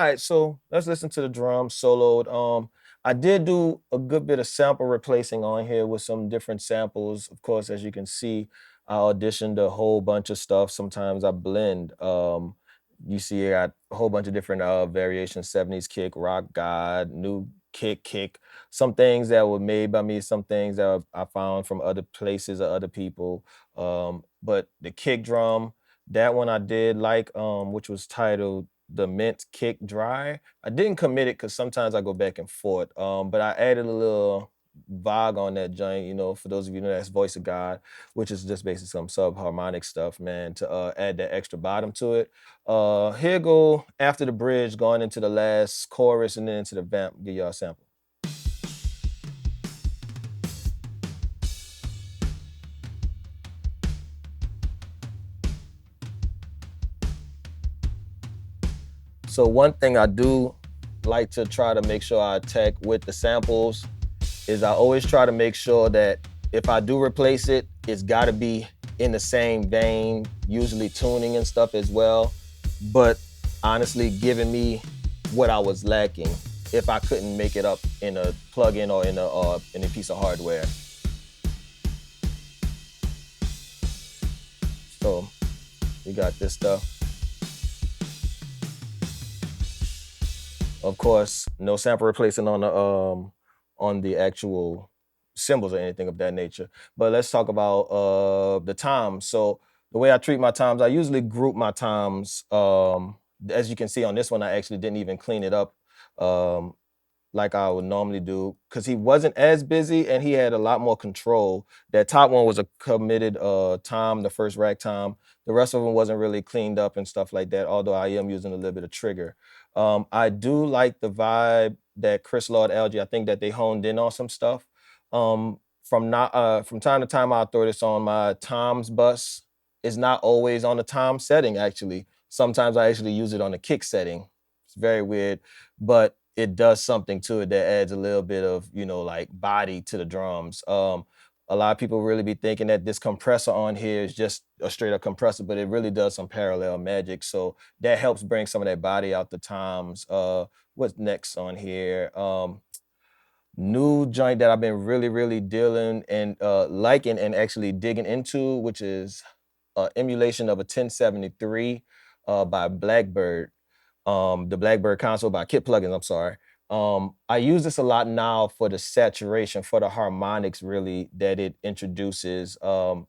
right, so let's listen to the drums soloed. I did do a good bit of sample replacing on here with some different samples. Of course, as you can see, I auditioned a whole bunch of stuff. Sometimes I blend. You see, I got a whole bunch of different variations: 70s kick, rock god, new kick. Some things that were made by me, some things that I found from other places or other people. But the kick drum, that one I did like, which was titled the Mint Kick Dry. I didn't commit it because sometimes I go back and forth. But I added a little Vog on that joint, for those of you who know that's Voice of God, which is just basically some subharmonic stuff, man, to add that extra bottom to it. Here go after the bridge, going into the last chorus and then into the vamp, give y'all a sample. So one thing I do like to try to make sure I attack with the samples is I always try to make sure that if I do replace it, it's got to be in the same vein, usually tuning and stuff as well, but honestly giving me what I was lacking if I couldn't make it up in a plugin or in a piece of hardware. So we got this stuff. Of course, no sample replacing on the actual cymbals or anything of that nature. But let's talk about the toms. So the way I treat my toms, I usually group my toms. As you can see on this one, I actually didn't even clean it up um, like I would normally do because he wasn't as busy and he had a lot more control. That top one was a committed tom, the first rack tom. The rest of them wasn't really cleaned up and stuff like that, although I am using a little bit of trigger. I do like the vibe that Chris Lord Algae, I think that they honed in on some stuff. From time to time, I'll throw this on my toms bus. It's not always on the tom setting, actually. Sometimes I actually use it on the kick setting. It's very weird, but it does something to it that adds a little bit of, like body to the drums. A lot of people really be thinking that this compressor on here is just a straight up compressor, but it really does some parallel magic. So that helps bring some of that body out the toms. What's next on here? New joint that I've been really, really dealing and liking and actually digging into, which is emulation of a 1073 by Blackbird, the Blackbird console by Kit Plugins, I'm sorry. I use this a lot now for the saturation, for the harmonics really that it introduces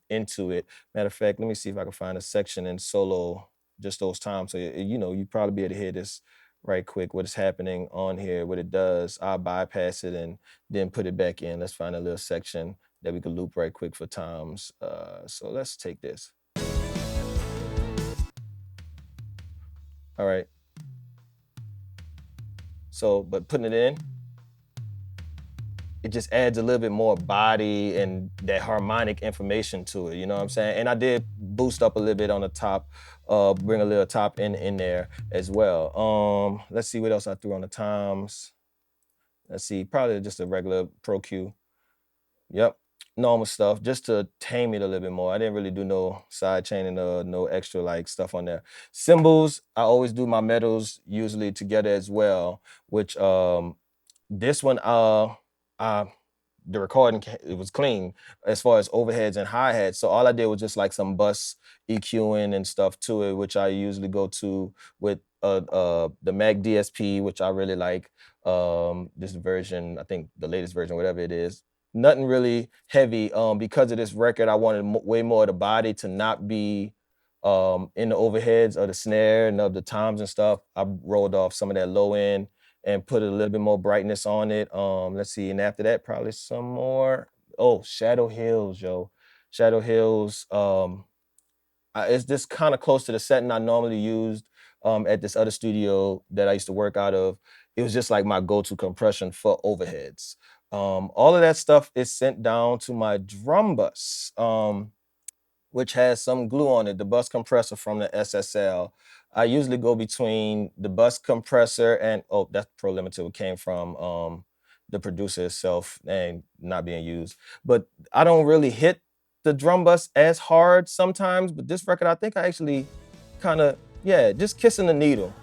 into it. Matter of fact, let me see if I can find a section in solo just those times. So, you probably be able to hear this right quick, what is happening on here, what it does. I'll bypass it and then put it back in. Let's find a little section that we can loop right quick for times. So let's take this. All right. So, but putting it in, it just adds a little bit more body and that harmonic information to it, you know what I'm saying? And I did boost up a little bit on the top, bring a little top in there as well. Let's see what else I threw on the toms. Let's see, probably just a regular Pro Q. Yep, normal stuff, just to tame it a little bit more. I didn't really do no side chaining or no extra like stuff on there. Cymbals, I always do my metals usually together as well, which this one uh the recording it was clean as far as overheads and hi-hats. So all I did was just like some bus EQing and stuff to it, which I usually go to with the Mac DSP, which I really like. This version, I think the latest version, whatever it is. Nothing really heavy. Because of this record, I wanted way more of the body to not be in the overheads of the snare and of the toms and stuff. I rolled off some of that low end and put a little bit more brightness on it. Let's see, and after that, probably some more. Oh, Shadow Hills, yo. Shadow Hills. It's just kind of close to the setting I normally used at this other studio that I used to work out of. It was just like my go-to compression for overheads. All of that stuff is sent down to my drum bus, which has some glue on it, the bus compressor from the SSL. I usually go between the bus compressor and, oh, that's Pro Limited, it came from the producer itself and not being used. But I don't really hit the drum bus as hard sometimes, but this record, I think I actually kind of, yeah, just kissing the needle.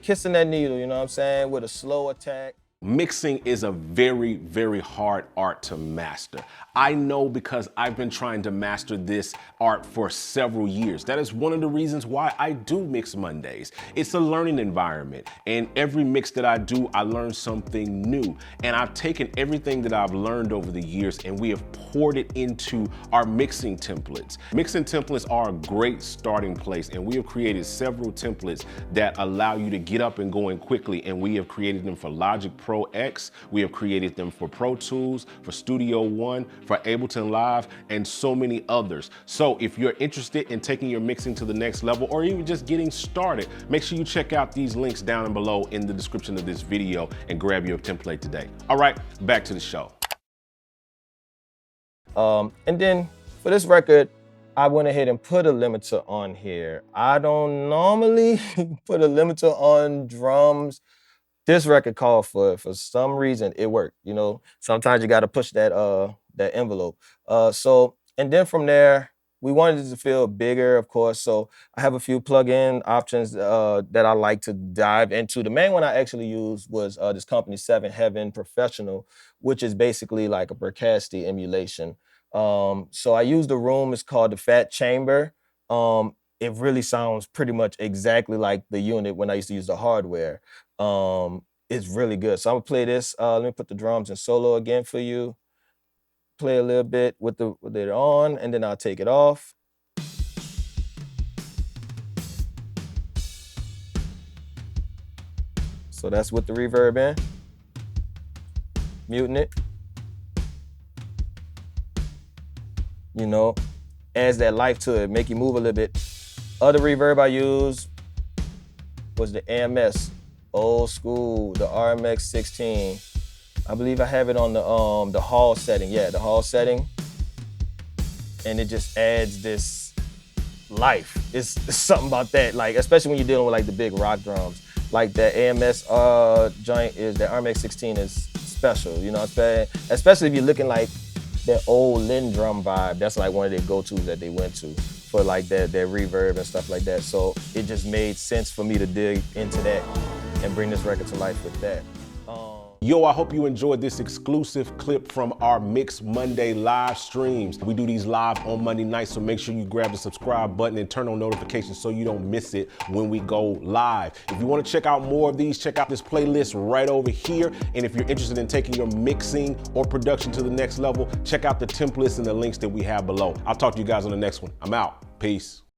kissing that needle, you know what I'm saying, with a slow attack. Mixing is a very, very hard art to master. I know because I've been trying to master this art for several years. That is one of the reasons why I do Mix Mondays. It's a learning environment, and every mix that I do, I learn something new. And I've taken everything that I've learned over the years and we have poured it into our mixing templates. Mixing templates are a great starting place, and we have created several templates that allow you to get up and going quickly, and we have created them for Logic Pro X, we have created them for Pro Tools, for Studio One, for Ableton Live, and so many others. So if you're interested in taking your mixing to the next level, or even just getting started, make sure you check out these links down below in the description of this video and grab your template today. All right, back to the show. And then for this record, I went ahead and put a limiter on here. I don't normally put a limiter on drums. This record called for some reason, it worked, you know. Sometimes you gotta push that that envelope. And then from there, we wanted it to feel bigger, of course. So I have a few plug-in options that I like to dive into. The main one I actually used was this company 7 Heaven Professional, which is basically like a Bricasti emulation. So I used the room, it's called the Fat Chamber. It really sounds pretty much exactly like the unit when I used to use the hardware. It's really good. So I'm gonna play this. Let me put the drums in solo again for you. Play a little bit with it on, and then I'll take it off. So that's with the reverb in. Muting it. You know, adds that life to it, make you move a little bit. Other reverb I used was the AMS, old school, the RMX 16. I believe I have it on the hall setting. Yeah, the hall setting. And it just adds this life. It's something about that, like, especially when you're dealing with like the big rock drums. Like the AMS joint is, the RMX 16 is special, you know what I'm saying? Especially if you're looking like that old Lynn drum vibe. That's like one of their go-tos that they went to for like their reverb and stuff like that. So it just made sense for me to dig into that and bring this record to life with that. Yo, I hope you enjoyed this exclusive clip from our Mix Monday live streams. We do these live on Monday nights, so make sure you grab the subscribe button and turn on notifications so you don't miss it when we go live. If you want to check out more of these, check out this playlist right over here. And if you're interested in taking your mixing or production to the next level, check out the templates and the links that we have below. I'll talk to you guys on the next one. I'm out. Peace.